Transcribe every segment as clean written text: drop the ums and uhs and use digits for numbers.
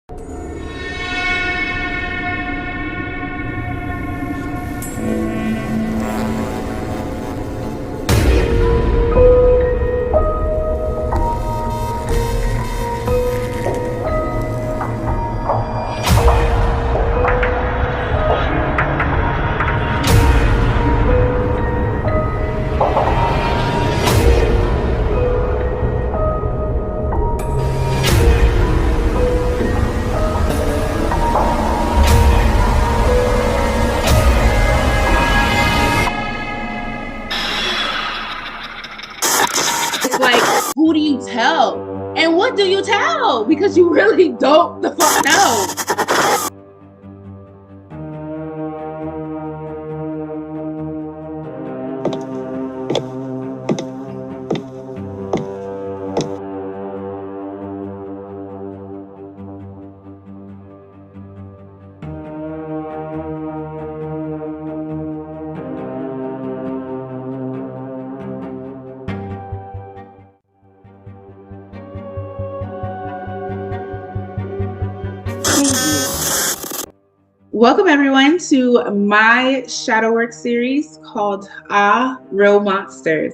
Who do you tell? And what do you tell? Because you really don't the fuck know. Welcome everyone to my shadow work series called Real Monsters.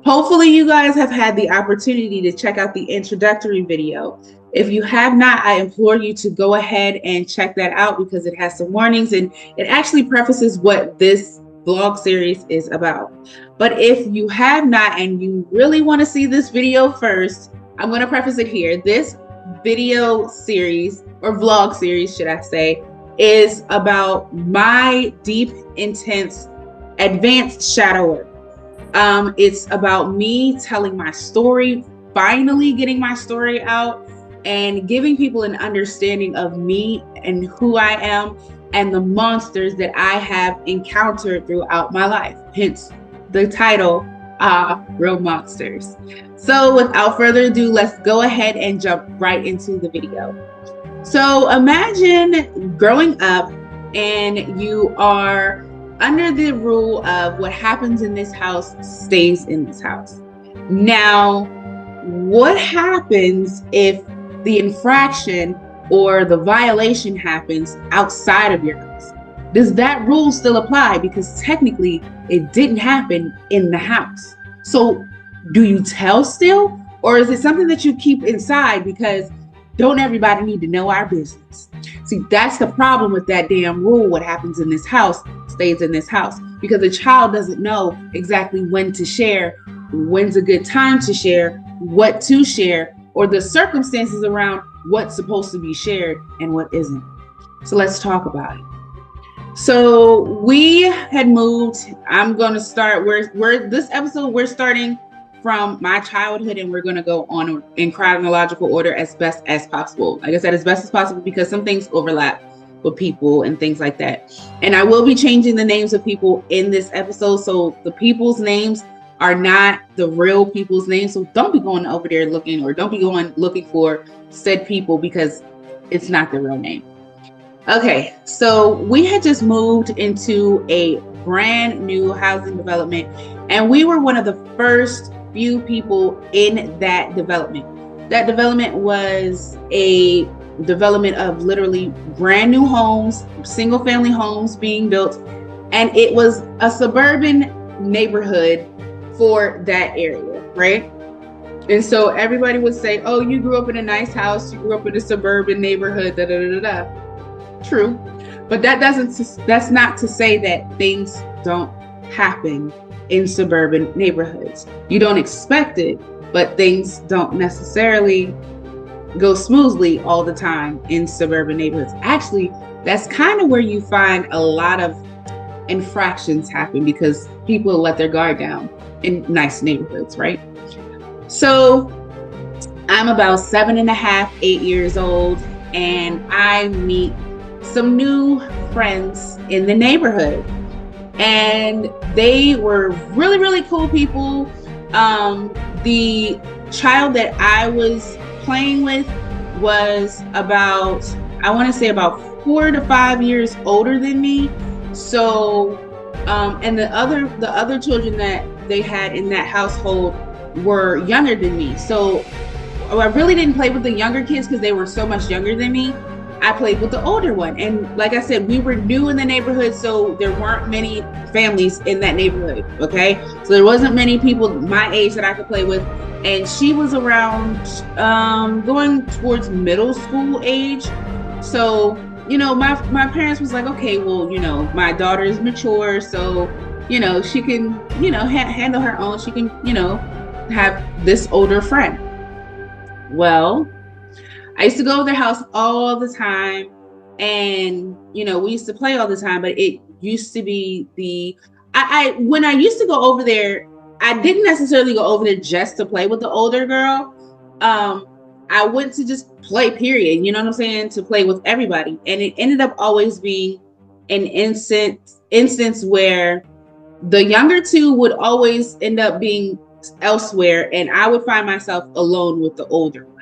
Hopefully you guys have had the opportunity to check out the introductory video. If you have not, I implore you to go ahead and check that out because it has some warnings and it actually prefaces what this vlog series is about. But if you have not and you really want to see this video first, I'm going to preface it here. This video series, or vlog series should I say, is about my deep, intense, advanced shadow work. It's about me telling my story, finally getting my story out and giving people an understanding of me and who I am and the monsters that I have encountered throughout my life. Hence the title, Real Monsters. So without further ado, let's go ahead and jump right into the video. So imagine growing up and you are under the rule of what happens in this house stays in this house. Now, what happens if the infraction or the violation happens outside of your house? Does that rule still apply? Because technically it didn't happen in the house. So do you tell still? Or is it something that you keep inside because don't everybody need to know our business? See, that's the problem with that damn rule. What happens in this house stays in this house, because a child doesn't know exactly when to share, when's a good time to share, what to share, or the circumstances around what's supposed to be shared and what isn't. So let's talk about it. So we had moved. I'm going to start this episode, we're starting from my childhood and we're going to go on in chronological order as best as possible. Like I said, as best as possible because some things overlap with people and things like that. And I will be changing the names of people in this episode. So the people's names are not the real people's names. So don't be going over there looking, or don't be going looking for said people because it's not the real name. Okay, so we had just moved into a brand new housing development and we were one of the first few people in that development. That development was a development of literally brand new homes, single family homes being built, and it was a suburban neighborhood for that area, right? And so everybody would say, oh, you grew up in a nice house, you grew up in a suburban neighborhood, da da da da da. True, but that's not to say that things don't happen in suburban neighborhoods. You don't expect it, but things don't necessarily go smoothly all the time in suburban neighborhoods. Actually, that's kind of where you find a lot of infractions happen because people let their guard down in nice neighborhoods, right? So I'm about 7.5, 8 years old, and I meet some new friends in the neighborhood. And they were really, really cool people. The child that I was playing with was about, I want to say about 4 to 5 years older than me. So, and the other children that they had in that household were younger than me. So I really didn't play with the younger kids because they were so much younger than me. I played with the older one. And like I said, we were new in the neighborhood, so there weren't many families in that neighborhood, okay? So there wasn't many people my age that I could play with. And she was around going towards middle school age. So, you know, my parents was like, okay, well, you know, my daughter is mature, so, you know, she can, you know, handle her own. She can, you know, have this older friend. Well, I used to go over their house all the time, and you know, we used to play all the time, but it used to be when I used to go over there, I didn't necessarily go over there just to play with the older girl. I went to just play, period. You know what I'm saying? To play with everybody. And it ended up always being an instance where the younger two would always end up being elsewhere, and I would find myself alone with the older one.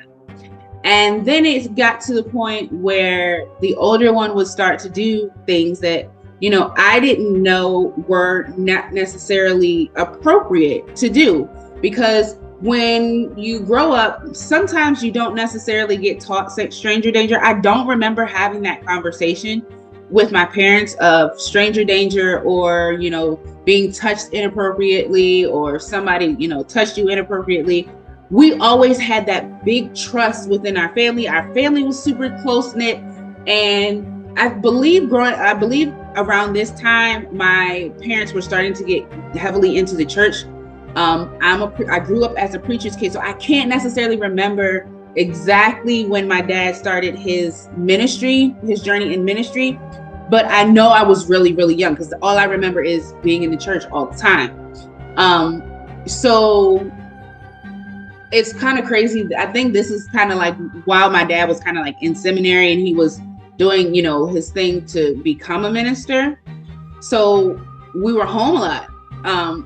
And then it got to the point where the older one would start to do things that, you know, I didn't know were not necessarily appropriate to do. Because when you grow up, sometimes you don't necessarily get taught stranger danger. I don't remember having that conversation with my parents of stranger danger, or, you know, being touched inappropriately, or somebody, you know, touched you inappropriately. We always had that big trust within our family. Our family was super close knit, and I believe around this time, my parents were starting to get heavily into the church. I grew up as a preacher's kid, so I can't necessarily remember exactly when my dad started his journey in ministry, but I know I was really, really young, because all I remember is being in the church all the time. So it's kind of crazy. I think this is kind of like while my dad was kind of like in seminary, and he was doing, you know, his thing to become a minister. So we were home a lot.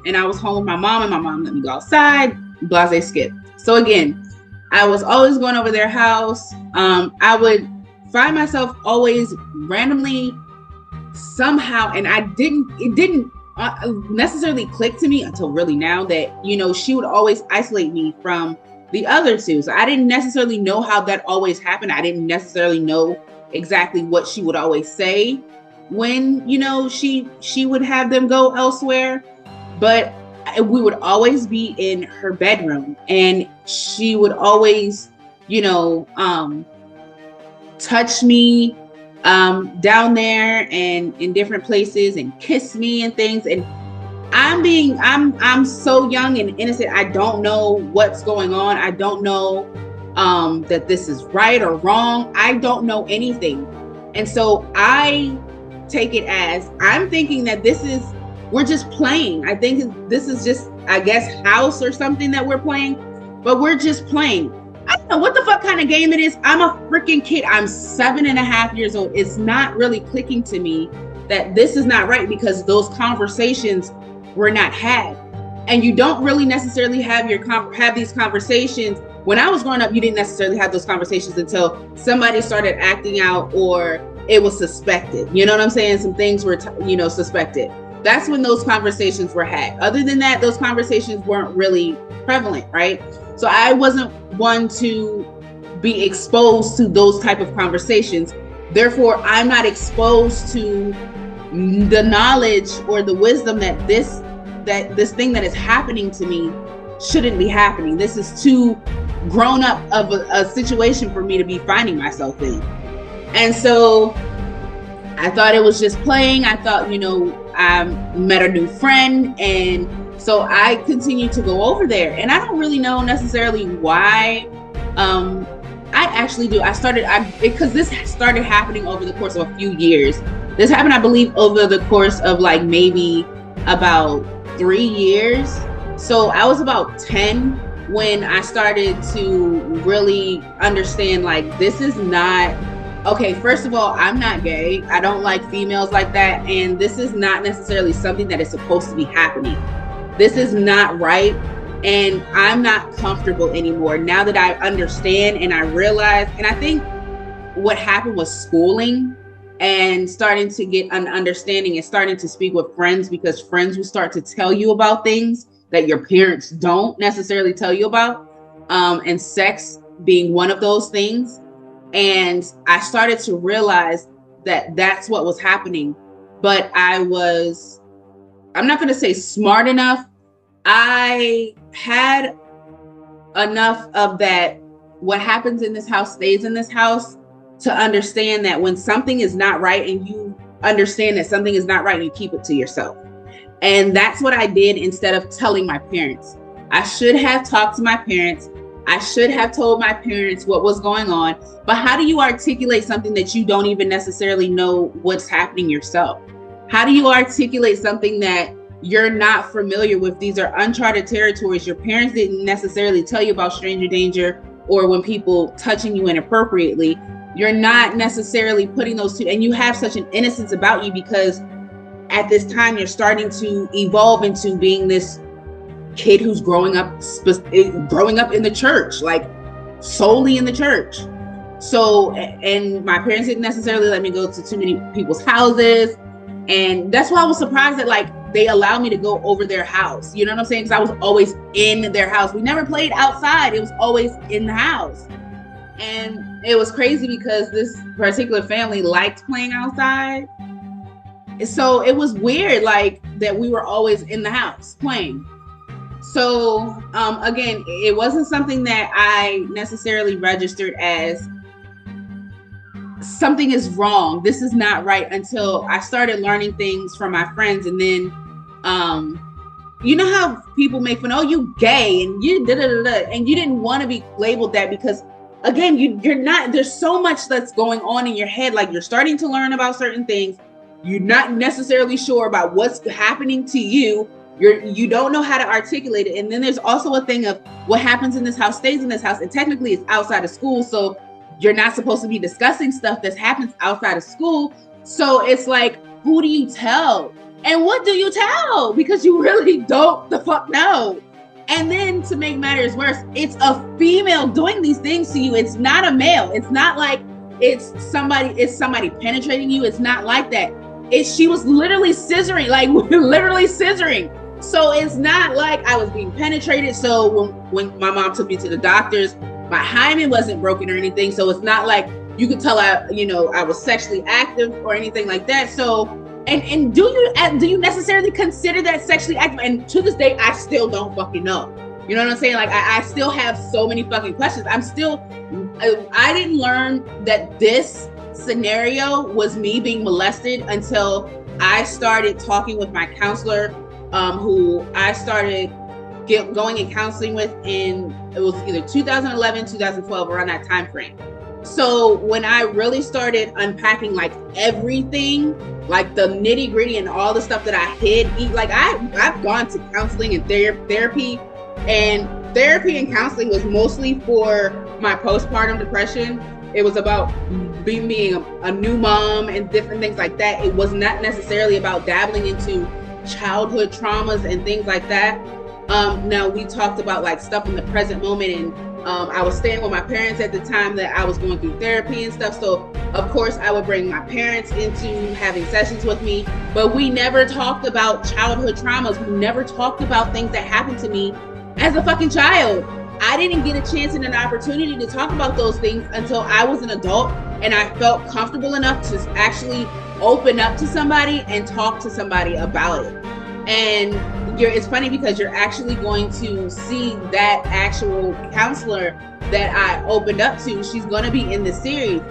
And I was home with my mom, and my mom let me go outside, blase skip. So again, I was always going over their house. I would find myself always randomly somehow, and it didn't necessarily click to me until really now that, you know, she would always isolate me from the other two. So I didn't necessarily know how that always happened. I didn't necessarily know exactly what she would always say when, you know, she would have them go elsewhere. But we would always be in her bedroom, and she would always, you know, touch me down there and in different places, and kiss me and things. And I'm so young and innocent. I don't know what's going on. I don't know that this is right or wrong. I don't know anything. And so I take it as, I'm thinking that we're just playing. I think this is just, I guess, house or something that we're playing, but we're just playing. I don't know what the fuck kind of game it is. I'm a freaking kid. I'm 7.5 years old. It's not really clicking to me that this is not right, because those conversations were not had. And you don't really necessarily have these conversations. When I was growing up, you didn't necessarily have those conversations until somebody started acting out, or it was suspected. You know what I'm saying? Some things were, suspected. That's when those conversations were had. Other than that, those conversations weren't really prevalent, right? So I wasn't one to be exposed to those type of conversations. Therefore, I'm not exposed to the knowledge or the wisdom that this thing that is happening to me shouldn't be happening. This is too grown up of a situation for me to be finding myself in. And so I thought it was just playing. I thought, I met a new friend, and so I continued to go over there. And I don't really know necessarily why. I actually do. Because this started happening over the course of a few years. This happened, I believe, over the course of like maybe about 3 years. So I was about 10 when I started to really understand, like, this is not okay. First of all, I'm not gay. I don't like females like that. And this is not necessarily something that is supposed to be happening. This is not right. And I'm not comfortable anymore now that I understand and I realize. And I think what happened was schooling and starting to get an understanding and starting to speak with friends, because friends will start to tell you about things that your parents don't necessarily tell you about. And sex being one of those things. And I started to realize that that's what was happening. But I'm not going to say smart enough. I had enough of that what happens in this house stays in this house to understand that when something is not right and you understand that something is not right, you keep it to yourself. And that's what I did instead of telling my parents. I should have talked to my parents. I should have told my parents what was going on. But how do you articulate something that you don't even necessarily know what's happening yourself? How do you articulate something that you're not familiar with? These are uncharted territories. Your parents didn't necessarily tell you about stranger danger or when people touching you inappropriately. You're not necessarily putting those two, and you have such an innocence about you because at this time you're starting to evolve into being this kid who's growing up in the church, like solely in the church. So, and my parents didn't necessarily let me go to too many people's houses. And that's why I was surprised that like they allowed me to go over their house. You know what I'm saying? Because I was always in their house. We never played outside. It was always in the house. And it was crazy because this particular family liked playing outside. So it was weird, like that we were always in the house playing. So again, it wasn't something that I necessarily registered as something is wrong. This is not right until I started learning things from my friends. And then, you know how people make fun, oh, you gay and you da-da-da-da, and you didn't want to be labeled that because again, you're not, there's so much that's going on in your head. Like you're starting to learn about certain things. You're not necessarily sure about what's happening to you. You don't know how to articulate it. And then there's also a thing of what happens in this house stays in this house. And technically it's outside of school. So you're not supposed to be discussing stuff that happens outside of school. So it's like, who do you tell? And what do you tell? Because you really don't the fuck know. And then to make matters worse, it's a female doing these things to you. It's not a male. It's not like it's somebody penetrating you. It's not like that. She was literally scissoring, like literally scissoring. So it's not like I was being penetrated. So when my mom took me to the doctors, my hymen wasn't broken or anything. So it's not like you could tell I was sexually active or anything like that. So, and do you necessarily consider that sexually active? And to this day, I still don't fucking know. You know what I'm saying? Like I still have so many fucking questions. I didn't learn that this scenario was me being molested until I started talking with my counselor, who I started going and counseling with it was either 2011, 2012, around that time frame. So when I really started unpacking like everything, like the nitty gritty and all the stuff that I hid, like I've gone to counseling and therapy, and therapy and counseling was mostly for my postpartum depression. It was about being a new mom and different things like that. It was not necessarily about dabbling into childhood traumas and things like that. Now we talked about like stuff in the present moment, and I was staying with my parents at the time that I was going through therapy and stuff. So of course I would bring my parents into having sessions with me, but we never talked about childhood traumas. We never talked about things that happened to me as a fucking child. I didn't get a chance and an opportunity to talk about those things until I was an adult and I felt comfortable enough to actually open up to somebody and talk to somebody about it. And it's funny because you're actually going to see that actual counselor that I opened up to. She's going to be in the series.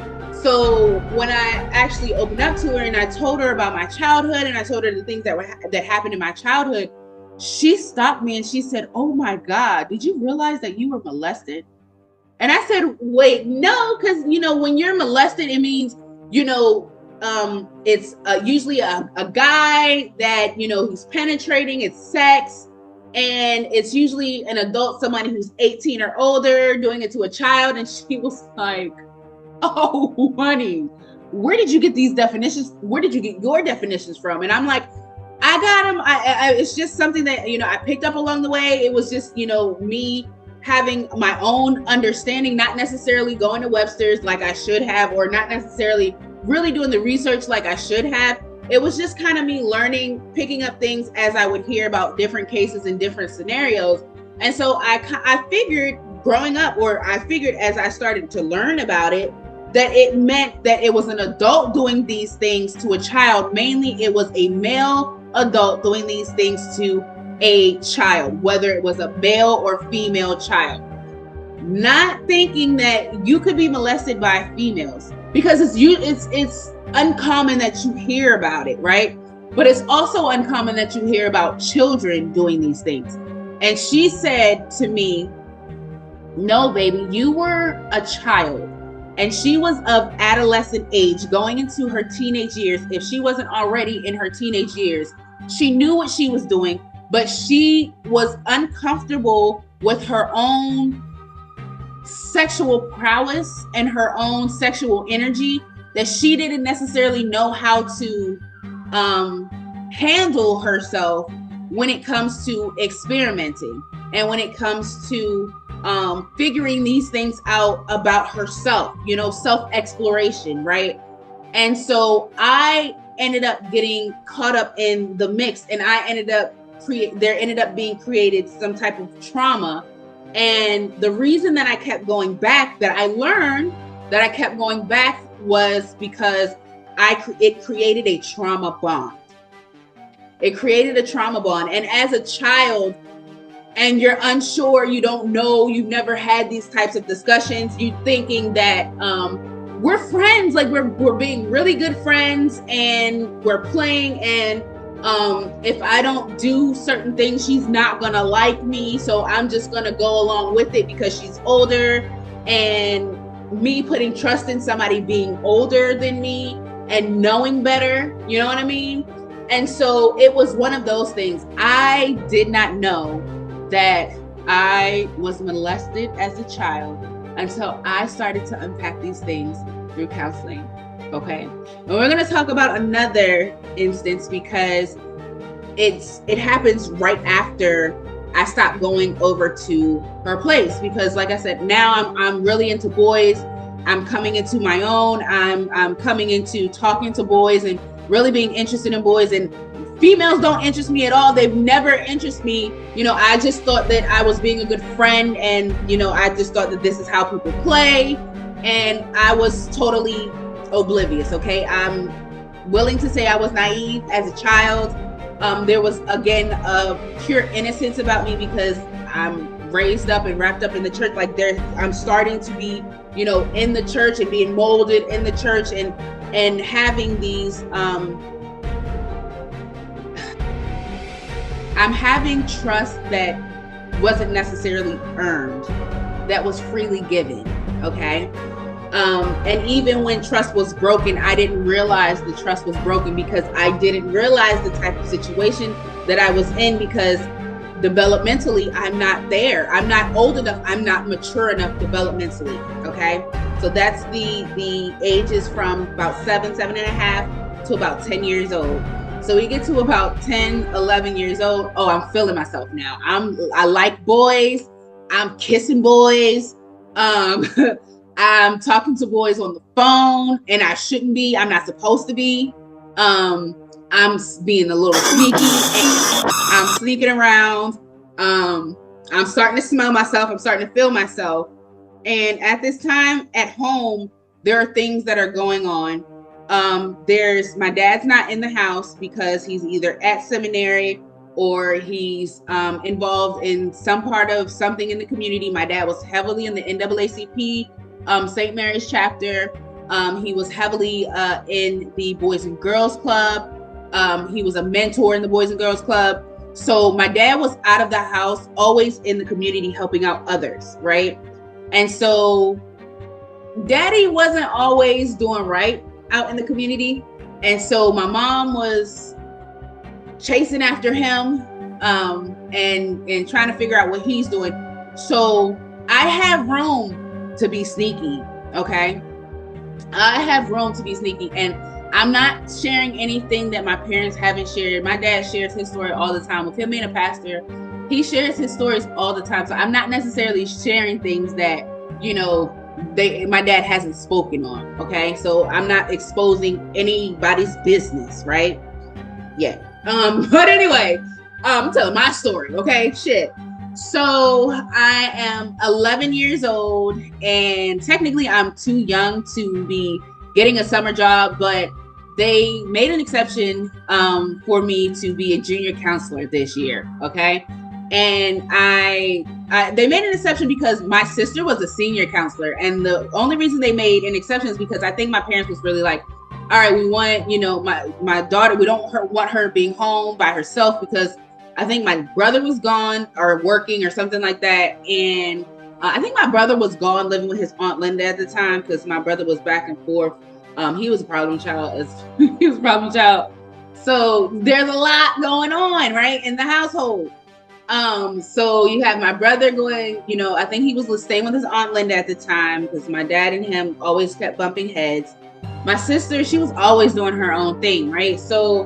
So when I actually opened up to her and I told her about my childhood and I told her the things that happened in my childhood, she stopped me and she said, "Oh my God, did you realize that you were molested?" And I said, "Wait, no, because when you're molested, it means it's usually a guy that he's penetrating, it's sex, and it's usually an adult, somebody who's 18 or older doing it to a child." And she was like, "Oh, honey, where did you get these definitions? Where did you get your definitions from?" And I'm like, I got them. It's just something that, I picked up along the way. It was just, me having my own understanding, not necessarily going to Webster's like I should have, or not necessarily really doing the research like I should have. It was just kind of me learning, picking up things as I would hear about different cases and different scenarios. And so I figured growing up, or I figured as I started to learn about it, that it meant that it was an adult doing these things to a child. Mainly it was a male adult doing these things to a child, whether it was a male or female child. Not thinking that you could be molested by females, because it's uncommon that you hear about it, right? But it's also uncommon that you hear about children doing these things. And she said to me, no, baby, you were a child. And she was of adolescent age, going into her teenage years. If she wasn't already in her teenage years, she knew what she was doing, but she was uncomfortable with her own sexual prowess and her own sexual energy, that she didn't necessarily know how to handle herself when it comes to experimenting and when it comes to figuring these things out about herself, you know, self-exploration, right? And so I ended up getting caught up in the mix, and I ended up there ended up being created some type of trauma. And the reason that I kept going back, that I learned that I kept going back, was because it created a trauma bond. It created a trauma bond. And as a child, and you're unsure, you don't know, you've never had these types of discussions, you thinking that we're friends, like we're being really good friends, and we're playing, and if I don't do certain things, she's not gonna like me, so I'm just gonna go along with it because she's older. And me putting trust in somebody being older than me and knowing better, you know what I mean? And so it was one of those things. I did not know that I was molested as a child until I started to unpack these things through counseling. Okay, and we're going to talk about another instance, because it happens right after I stopped going over to her place, because like I said, now I'm really into boys. I'm coming into my own. I'm coming into talking to boys and really being interested in boys, and females don't interest me at all. They've never interested me. You know, I just thought that I was being a good friend, and you know, I just thought that this is how people play, and I was totally oblivious. Okay, I'm willing to say I was naive as a child. There was, again, a pure innocence about me, because I'm raised up and wrapped up in the church. Like I'm starting to be, you know, in the church and being molded in the church, and having these I'm having trust that wasn't necessarily earned, that was freely given. Okay. And even when trust was broken, I didn't realize the trust was broken, because I didn't realize the type of situation that I was in, because developmentally, I'm not there. I'm not old enough. I'm not mature enough developmentally. Okay. So that's the ages from about 7.5 to about 10 years old. So we get to about 10, 11 years old. Oh, I'm feeling myself now. I like boys. I'm kissing boys. I'm talking to boys on the phone, and I shouldn't be. I'm not supposed to be. I'm being a little sneaky. I'm sneaking around. I'm starting to smell myself. I'm starting to feel myself. And at this time at home, there are things that are going on. My dad's not in the house because he's either at seminary or he's involved in some part of something in the community. My dad was heavily in the NAACP, St. Mary's chapter. He was heavily in the Boys and Girls Club. He was a mentor in the Boys and Girls Club. So my dad was out of the house, always in the community helping out others, right? And so daddy wasn't always doing right out in the community. And so my mom was chasing after him and trying to figure out what he's doing. So I have room to be sneaky, okay? I have room to be sneaky, and I'm not sharing anything that my parents haven't shared. My dad shares his story all the time. With him being a pastor, he shares his stories all the time. So I'm not necessarily sharing things that, you know, my dad hasn't spoken on, okay? So I'm not exposing anybody's business, right? Yeah. But anyway, I'm telling my story, okay? Shit. So I am 11 years old, and technically I'm too young to be getting a summer job, but they made an exception for me to be a junior counselor this year. Okay. And they made an exception because my sister was a senior counselor. And the only reason they made an exception is because I think my parents was really like, all right, we want, my daughter, we don't want her being home by herself, because I think my brother was gone or working or something like that. And I think my brother was gone living with his Aunt Linda at the time, because my brother was back and forth. He was a problem child. He was a problem child. So there's a lot going on, right, in the household. So you have my brother going, I think he was staying with his Aunt Linda at the time, because my dad and him always kept bumping heads. My sister, she was always doing her own thing, right? So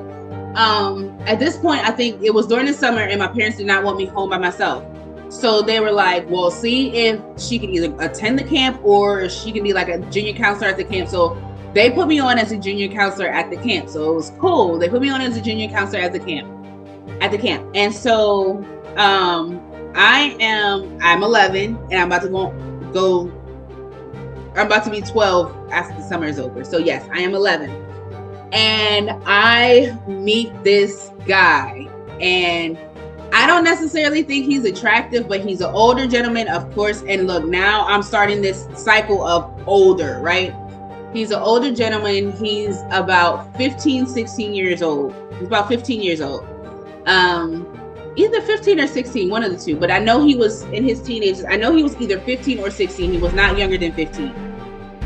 at this point, I think it was during the summer, and my parents did not want me home by myself. So they were like, well, see if she can either attend the camp or she can be like a junior counselor at the camp. So they put me on as a junior counselor at the camp. So it was cool. They put me on as a junior counselor at the camp. And so I'm 11, and I'm about to be 12 after the summer is over. So yes, I am 11. And I meet this guy, and I don't necessarily think he's attractive, but he's an older gentleman, of course. And look, now I'm starting this cycle of older, right? He's an older gentleman. He's about 15, 16 years old. He's about 15 years old. Either 15 or 16, one of the two. But I know he was in his teenagers. I know he was either 15 or 16. He was not younger than 15.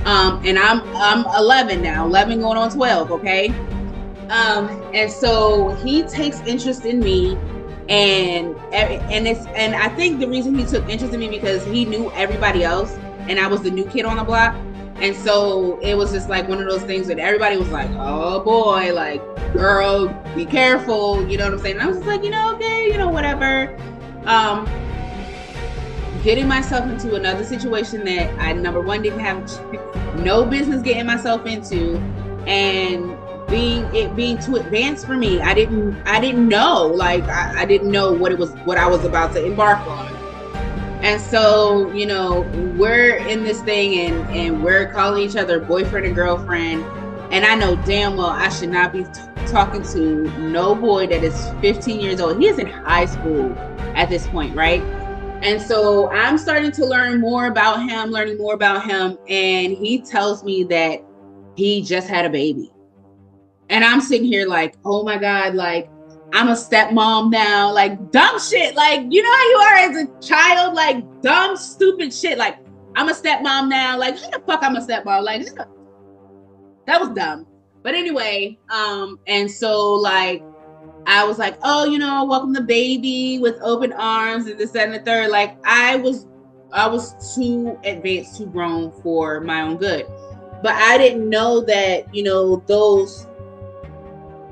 And I'm 11 now, 11 going on 12, okay? And so he takes interest in me, and I think the reason he took interest in me because he knew everybody else, and I was the new kid on the block. And so it was just like one of those things that everybody was like, oh boy, like, girl, be careful, you know what I'm saying? And I was just like, okay, whatever. Getting myself into another situation that I, number one, didn't have no business getting myself into, and being too advanced for me. I didn't know, like, I didn't know what I was about to embark on. And so, we're in this thing, and we're calling each other boyfriend and girlfriend. And I know damn well I should not be talking to no boy that is 15 years old. He is in high school at this point, right? And so I'm starting to learning more about him. And he tells me that he just had a baby. And I'm sitting here like, oh my God, like, I'm a stepmom now, like, dumb shit. Like, you know how you are as a child, like, dumb, stupid shit. Like, I'm a stepmom now. Like, how the fuck I'm a stepmom? Like, that was dumb. But anyway, and so, like, I was like, oh, welcome the baby with open arms and this, that, and the third. Like, I was too advanced, too grown for my own good. But I didn't know that, those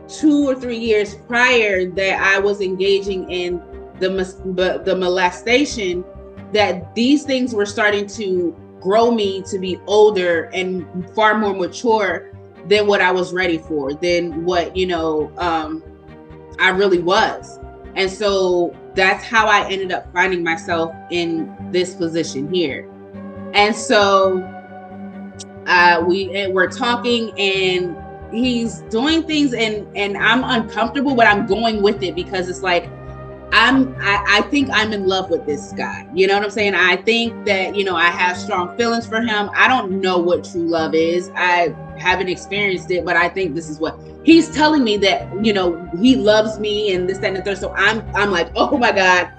2 or 3 years prior that I was engaging in the molestation, that these things were starting to grow me to be older and far more mature than what I was ready for, than what, I really was. And so that's how I ended up finding myself in this position here. And so we're talking, and he's doing things, and I'm uncomfortable, but I'm going with it because it's like, I think I'm in love with this guy. You know what I'm saying? I think that, I have strong feelings for him. I don't know what true love is. I haven't experienced it, but I think this is what he's telling me, that, he loves me and this, that, and the third. So I'm like, oh my God,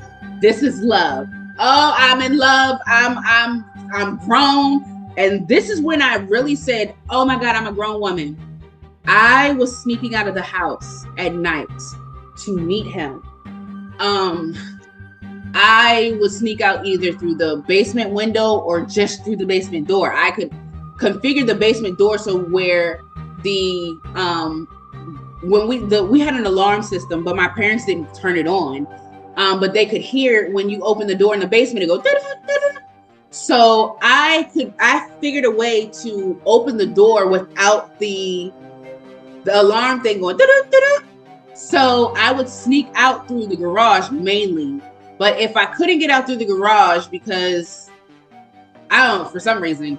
this is love. Oh, I'm in love. I'm grown. And this is when I really said, oh my God, I'm a grown woman. I was sneaking out of the house at night to meet him. I would sneak out either through the basement window or just through the basement door. I could configure the basement door so where we had an alarm system, but my parents didn't turn it on. But they could hear when you open the door in the basement, it go. So I figured a way to open the door without the alarm thing going. So I would sneak out through the garage mainly, But if I couldn't get out through the garage because I don't know, for some reason,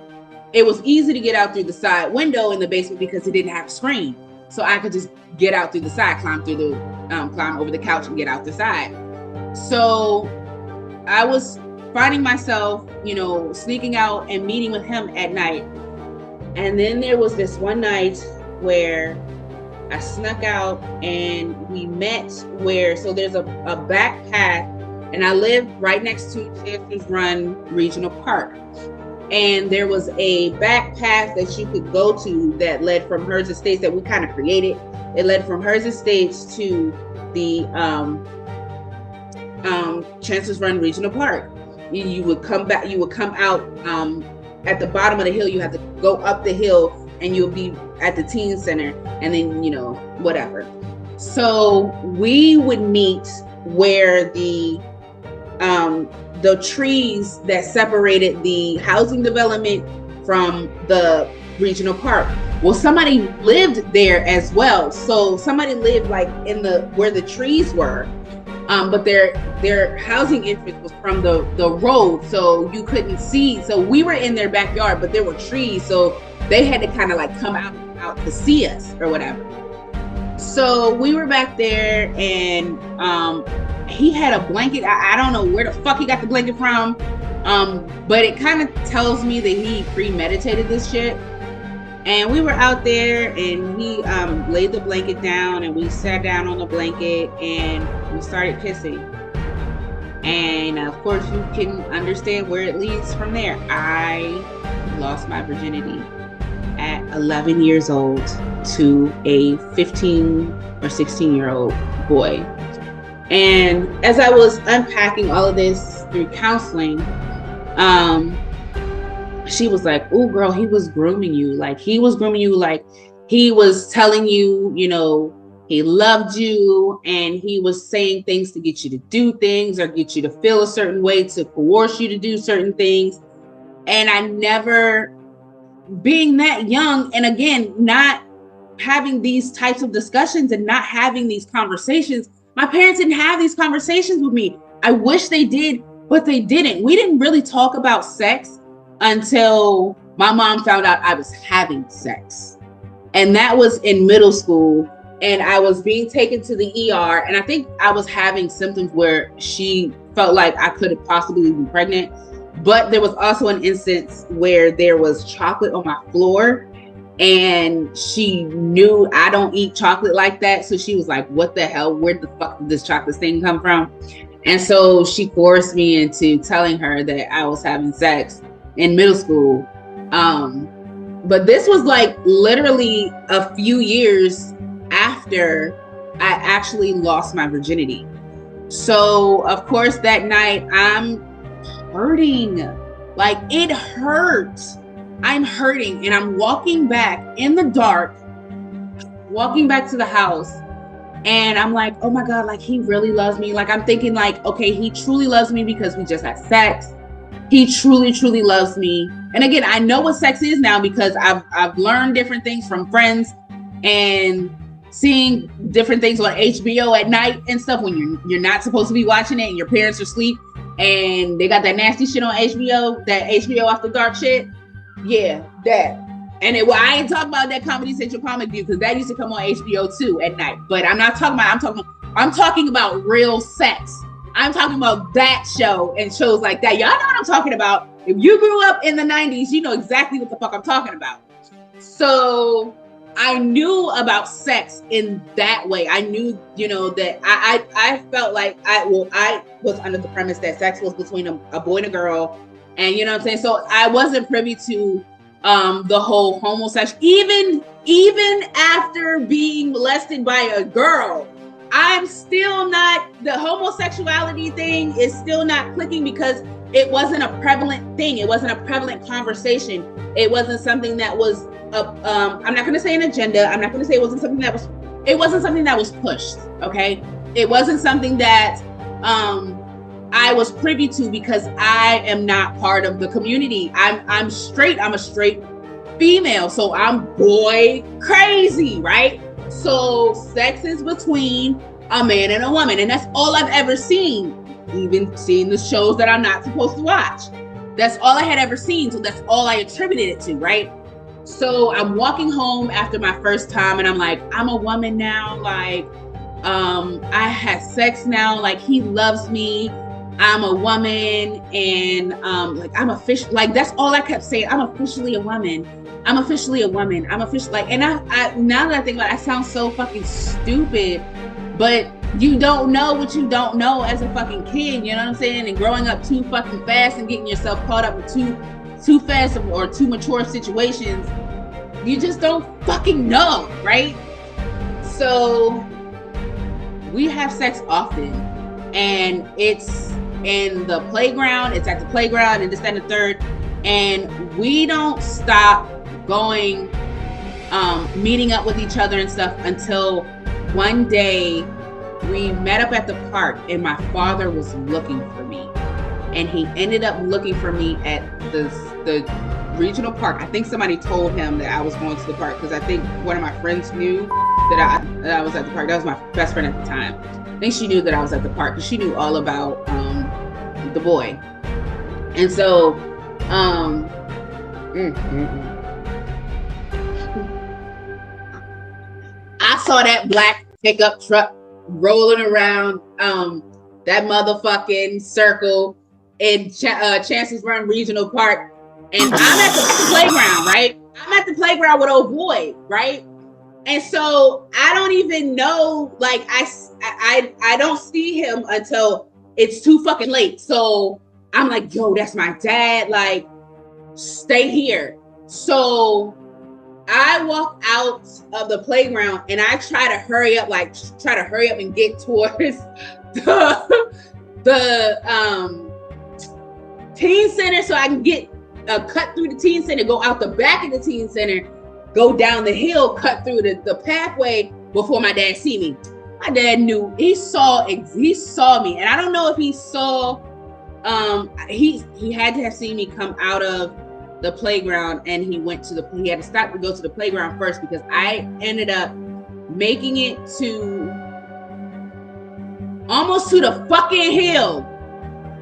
it was easy to get out through the side window in the basement because it didn't have a screen. So I could just get out through the side, climb over the couch and get out the side. So I was finding myself, you know, sneaking out and meeting with him at night. And then there was this one night where I snuck out and we met so there's a back path, and I live right next to Janea'S Run Regional Park. And there was a back path that you could go to that led from hers estates that we kind of created. It led from hers estates to the Janea'S Run Regional Park. You would come back, you would come out at the bottom of the hill. You have to go up the hill and you'll be at the teen center, and then, you know, whatever. So we would meet where the trees that separated the housing development from the regional park. Well, somebody lived there as well. So somebody lived like in where the trees were, but their housing entrance was from the road, so you couldn't see. So we were in their backyard, but there were trees, so they had to kind of like come out to see us or whatever. So we were back there, and he had a blanket. I don't know where the fuck he got the blanket from, but it kind of tells me that he premeditated this shit. And we were out there, and he laid the blanket down, and we sat down on the blanket, and we started kissing. And of course, you can understand where it leads from there. I lost my virginity at 11 years old to a 15 or 16-year-old boy. And as I was unpacking all of this through counseling, she was like, "Oh, girl, he was grooming you. Like, he was grooming you. Like, he was telling you, you know, he loved you, and he was saying things to get you to do things or get you to feel a certain way, to coerce you to do certain things." And I never, being that young, and again, not having these types of discussions and not having these conversations, my parents didn't have these conversations with me. I wish they did, but they didn't. We didn't really talk about sex until my mom found out I was having sex. And that was in middle school. And I was being taken to the ER. And I think I was having symptoms where she felt like I could have possibly been pregnant. But there was also an instance where there was chocolate on my floor. And she knew I don't eat chocolate like that. So she was like, "What the hell? Where the fuck did this chocolate thing come from?" And so she forced me into telling her that I was having sex in middle school. But this was like literally a few years after I actually lost my virginity. So of course that night I'm hurting. Like, it hurts. I'm hurting, and I'm walking back in the dark, walking back to the house, and I'm like, oh my God, like, he really loves me. Like, I'm thinking like, okay, he truly loves me because we just had sex. He truly, truly loves me. And again, I know what sex is now because I've learned different things from friends and seeing different things on HBO at night and stuff when you're not supposed to be watching it and your parents are asleep and they got that nasty shit on HBO, that HBO After Dark shit. Yeah, that. And I ain't talking about that Comedy Central Comic View because that used to come on HBO too at night. But I'm not talking about, I'm talking about real sex. I'm talking about that show and shows like that. Y'all know what I'm talking about. If you grew up in the 90s, you know exactly what the fuck I'm talking about. So I knew about sex in that way. I knew, you know, that I felt like I was under the premise that sex was between a boy and a girl. And you know what I'm saying? So I wasn't privy to the whole homosexual, even after being molested by a girl, I'm still not, the homosexuality thing is still not clicking because it wasn't a prevalent thing. It wasn't a prevalent conversation. It wasn't something that was, I'm not going to say an agenda. I'm not going to say it wasn't something that was pushed. Okay. It wasn't something that, I was privy to because I am not part of the community. I'm straight. I'm a straight female. So I'm boy crazy, right? So sex is between a man and a woman. And that's all I've ever seen. even seeing the shows that I'm not supposed to watch. That's all I had ever seen, so that's all I attributed it to, right? So I'm walking home after my first time, and I'm like, I'm a woman now. Like, I had sex now. Like, he loves me. I'm a woman, and like, I'm official. Like, that's all I kept saying. I'm officially a woman. I'm officially a woman. I'm officially like, and I now that I think about it, I sound so fucking stupid, but you don't know what you don't know as a fucking kid. You know what I'm saying? And growing up too fucking fast and getting yourself caught up with too fast or too mature situations, you just don't fucking know, right? So we have sex often, and it's in the playground, it's at the playground, and this, that, and the third, and we don't stop going, meeting up with each other and stuff until one day we met up at the park, and my father was looking for me, and he ended up looking for me at the regional park. I think somebody told him that I was going to the park, because I think one of my friends knew that I was at the park. That was my best friend at the time. I think she knew that I was at the park because she knew all about the boy. And so I saw that black pickup truck rolling around that motherfucking circle in Chances Run Regional Park, and I'm at the playground, right? I'm at the playground with old boy, right? And so I don't even know, like, I don't see him until it's too fucking late. So I'm like, yo, that's my dad, like, stay here. So I walk out of the playground and I try to hurry up and get towards the teen center, so I can get cut through the teen center, go out the back of the teen center, go down the hill, cut through the pathway before my dad see me. My dad knew, he saw me, and I don't know if he saw, he had to have seen me come out of the playground, and he had to stop to go to the playground first, because I ended up making it to almost to the fucking hill.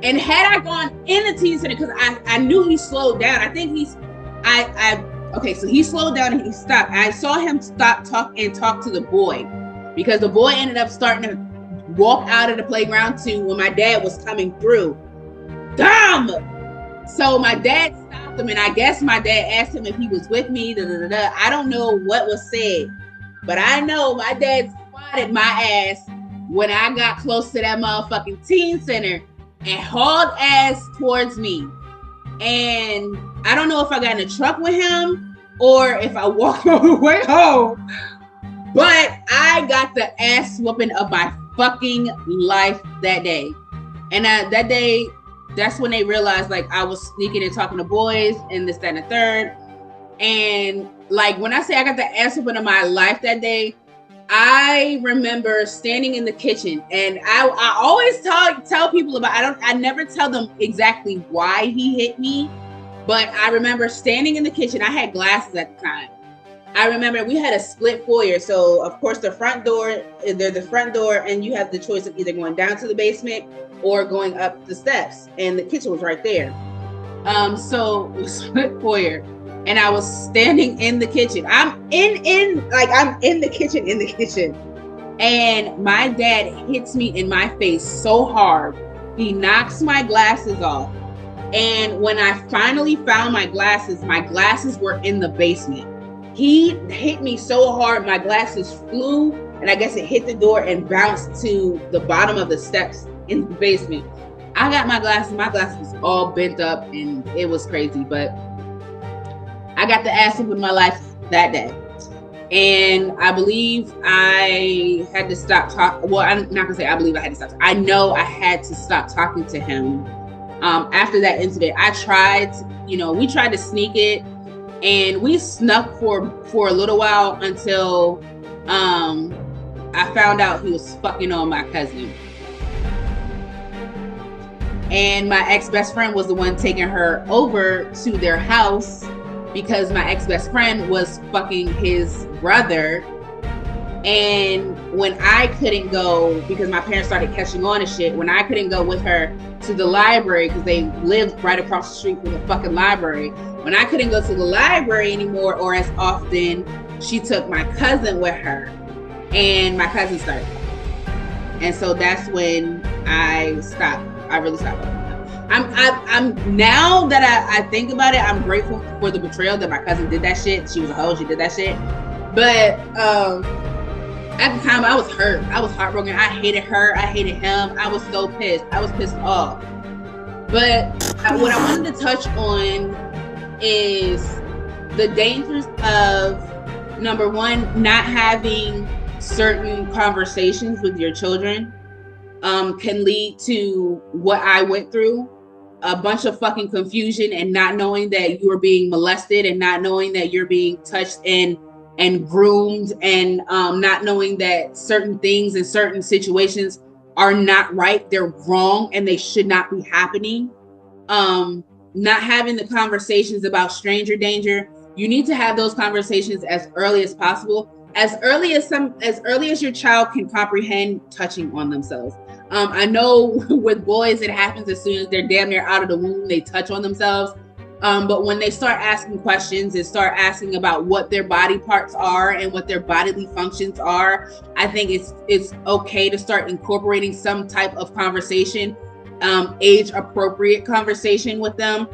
And had I gone in the teen center, because I knew he slowed down. I think so he slowed down and he stopped. I saw him stop, talk to the boy, because the boy ended up starting to walk out of the playground too when my dad was coming through. Dumb! So my dad stopped him, and I guess my dad asked him if he was with me. I don't know what was said, but I know my dad spotted my ass when I got close to that motherfucking teen center and hauled ass towards me. And I don't know if I got in a truck with him or if I walked all the way home, but I got the ass whooping of my fucking life that day. And that day, that's when they realized, like, I was sneaking and talking to boys and this, that, and the third. And like, when I say I got the ass whooping of my life that day, I remember standing in the kitchen, and I always tell people about, I never tell them exactly why he hit me, but I remember standing in the kitchen. I had glasses at the time. I remember we had a split foyer. So of course there's the front door, and you have the choice of either going down to the basement or going up the steps, and the kitchen was right there. So it was split foyer. And I was standing in the kitchen. I'm in the kitchen. And my dad hits me in my face so hard. He knocks my glasses off. And when I finally found my glasses were in the basement. He hit me so hard, my glasses flew, and I guess it hit the door and bounced to the bottom of the steps in the basement. I got my glasses was all bent up, and it was crazy, but I got the ass whooping of my life that day. And I believe I had to stop talking. Well, I'm not gonna say I believe I had to stop. I know I had to stop talking to him after that incident. We tried to sneak it, and we snuck for a little while until I found out he was fucking on my cousin. And my ex-best friend was the one taking her over to their house, because my ex-best friend was fucking his brother. And when I couldn't go, because my parents started catching on to shit, when I couldn't go with her to the library, because they lived right across the street from the fucking library, when I couldn't go to the library anymore or as often, she took my cousin with her, and my cousin started. And so that's when I stopped. I really stopped. I'm now that I think about it, I'm grateful for the betrayal that my cousin did that shit. She was a hoe. She did that shit. But at the time, I was hurt. I was heartbroken. I hated her. I hated him. I was so pissed. I was pissed off. But what I wanted to touch on is the dangers of, number one, not having certain conversations with your children can lead to what I went through. A bunch of fucking confusion and not knowing that you are being molested and not knowing that you're being touched and groomed and not knowing that certain things and certain situations are not right. They're wrong and they should not be happening. Not having the conversations about stranger danger. You need to have those conversations as early as possible. As early as your child can comprehend touching on themselves. I know with boys, it happens as soon as they're damn near out of the womb, they touch on themselves. But when they start asking questions and start asking about what their body parts are and what their bodily functions are, I think it's okay to start incorporating some type of conversation, age appropriate conversation with them.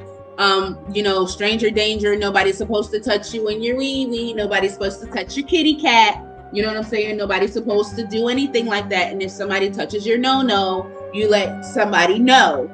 Stranger danger, nobody's supposed to touch you in your wee-wee, nobody's supposed to touch your kitty cat. You know what I'm saying? Nobody's supposed to do anything like that. And if somebody touches your no-no, you let somebody know.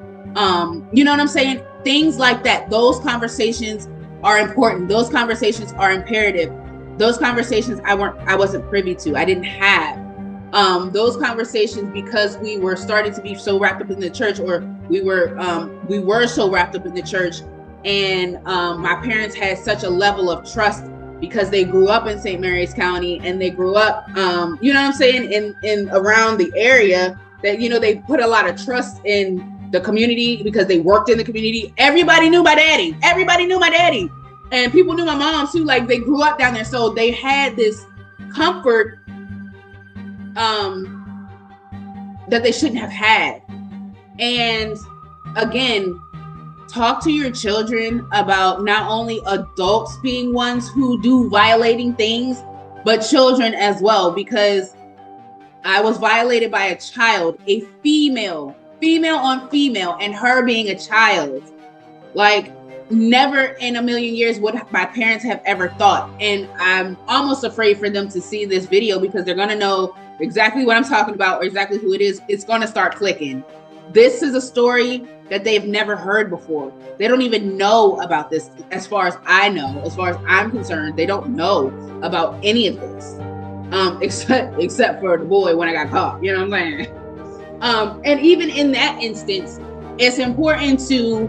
You know what I'm saying? Things like that. Those conversations are important. Those conversations are imperative. Those conversations I wasn't privy to. I didn't have those conversations because we were starting to be so wrapped up in the church, or we were so wrapped up in the church. And my parents had such a level of trust because they grew up in St. Mary's County and they grew up, you know what I'm saying, in around the area that, they put a lot of trust in the community because they worked in the community. Everybody knew my daddy. And people knew my mom too. Like, they grew up down there. So they had this comfort that they shouldn't have had. And again, talk to your children about not only adults being ones who do violating things, but children as well, because I was violated by a child, a female on female, and her being a child. Like, never in a million years would my parents have ever thought. And I'm almost afraid for them to see this video because they're going to know exactly what I'm talking about or exactly who it is. It's going to start clicking. This is a story that they've never heard before. They don't even know about this. As far as I know, as far as I'm concerned, they don't know about any of this, except for the boy when I got caught. You know what I'm saying? And even in that instance, it's important to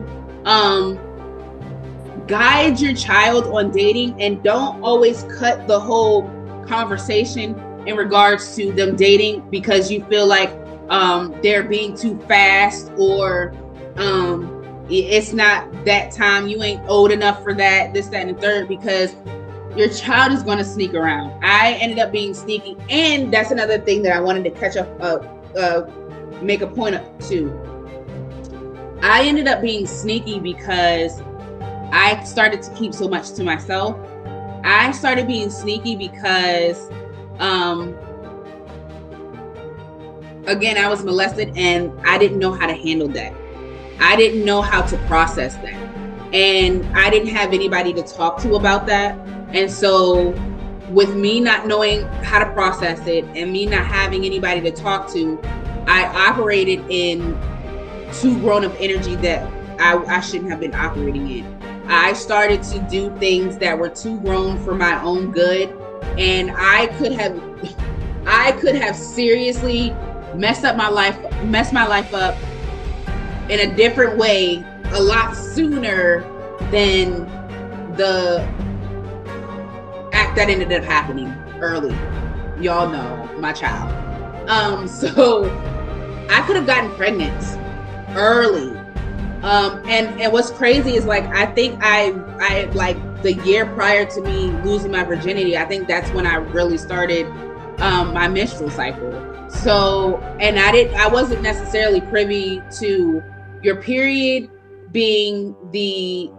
guide your child on dating, and don't always cut the whole conversation in regards to them dating because you feel like they're being too fast, or it's not that time, you ain't old enough for that, this, that, and the third, because your child is going to sneak around. I ended up being sneaky, and that's another thing that I wanted to catch up, make a point to. I ended up being sneaky because I started to keep so much to myself. I started being sneaky because again, I was molested and I didn't know how to handle that. I didn't know how to process that. And I didn't have anybody to talk to about that. And so with me not knowing how to process it and me not having anybody to talk to, I operated in too grown-up energy that I shouldn't have been operating in. I started to do things that were too grown for my own good. And I could have seriously messed my life up in a different way a lot sooner than the act that ended up happening early. Y'all know my child. So I could have gotten pregnant early. And what's crazy is, like, I think I like the year prior to me losing my virginity, I think that's when I really started my menstrual cycle. So, and I wasn't necessarily privy to your period being the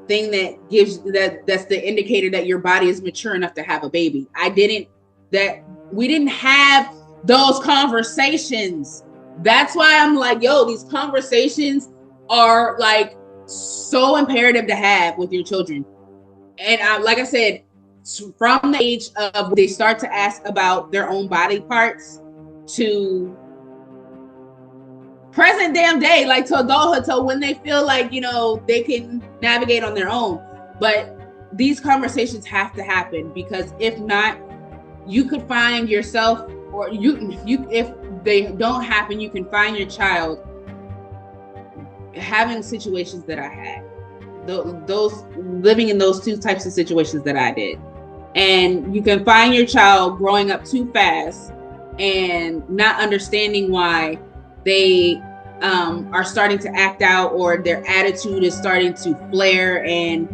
thing that gives that's the indicator that your body is mature enough to have a baby. We didn't have those conversations. That's why I'm like, yo, these conversations are like so imperative to have with your children. And like I said, from the age of they start to ask about their own body parts to present damn day, like to adulthood, so when they feel like, you know, they can navigate on their own. But these conversations have to happen, because if not, you could find yourself, or you if they don't happen, you can find your child having situations that I had, those living in those two types of situations that I did. And you can find your child growing up too fast and not understanding why they are starting to act out, or their attitude is starting to flare, and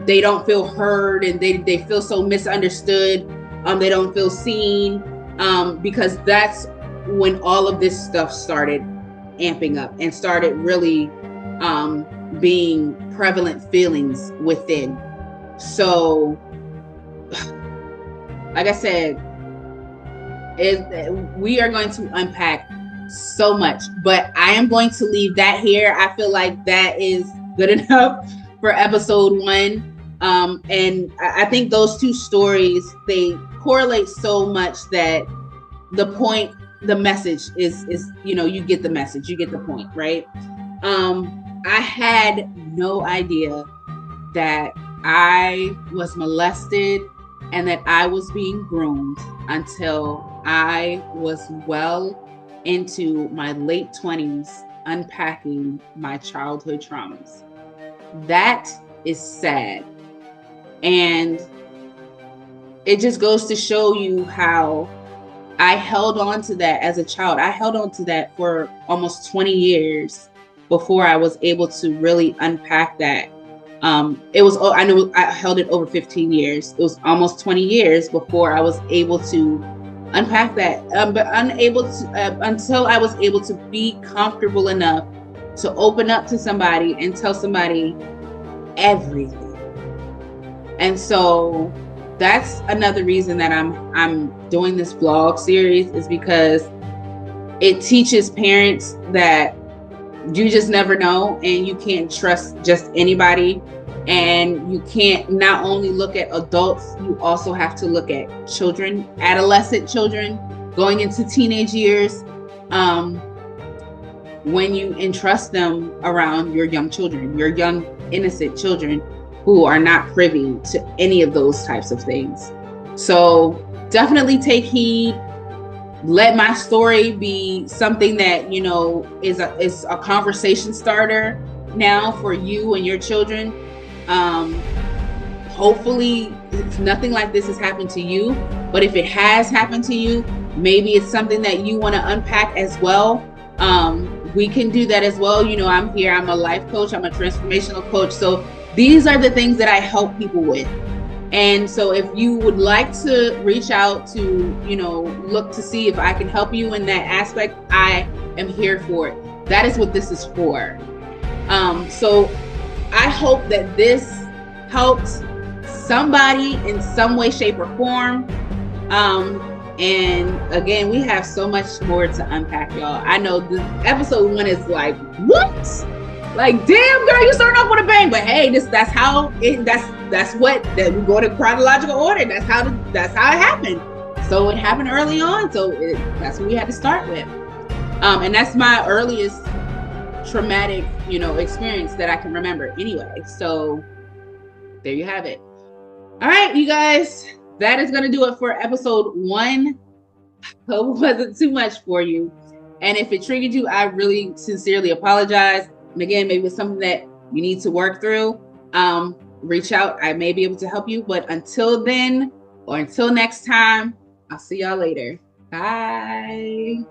they don't feel heard, and they feel so misunderstood. They don't feel seen, because that's when all of this stuff started amping up and started really being prevalent feelings within. So, like I said, we are going to unpack so much, but I am going to leave that here. I feel like that is good enough for episode 1. And I think those two stories, they correlate so much that the message is, you know, you get the message, you get the point, right? I had no idea that I was molested and that I was being groomed until I was well into my late 20s, unpacking my childhood traumas. That is sad. And it just goes to show you how I held on to that as a child. I held on to that for almost 20 years before I was able to really unpack that. I know I held it over 15 years. It was almost 20 years before I was able to unpack that, but until I was able to be comfortable enough to open up to somebody and tell somebody everything. And so that's another reason that I'm doing this vlog series, is because it teaches parents that you just never know, and you can't trust just anybody. And you can't not only look at adults, you also have to look at children, adolescent children going into teenage years, when you entrust them around your young children, your young innocent children who are not privy to any of those types of things. So definitely take heed. Let my story be something that, you know, is a conversation starter now for you and your children. Hopefully if nothing like this has happened to you, but if it has happened to you, maybe it's something that you want to unpack as well. We can do that as well. You know, I'm here, I'm a life coach, I'm a transformational coach. So these are the things that I help people with. And so if you would like to reach out to, you know, look to see if I can help you in that aspect, I am here for it. That is what this is for. So I hope that this helped somebody in some way, shape, or form. And again, we have so much more to unpack, y'all. I know this episode 1 is like, what? Like, damn, girl, you starting off with a bang. But hey, that's what we go to chronological order. That's how it happened. So it happened early on. So that's what we had to start with. And that's my earliest traumatic, you know, experience that I can remember anyway. So there you have it. All right, you guys, that is going to do it for episode 1. Hope it wasn't too much for you. And if it triggered you, I really sincerely apologize. And again, maybe it's something that you need to work through. Reach out. I may be able to help you. But until then, or until next time, I'll see y'all later. Bye.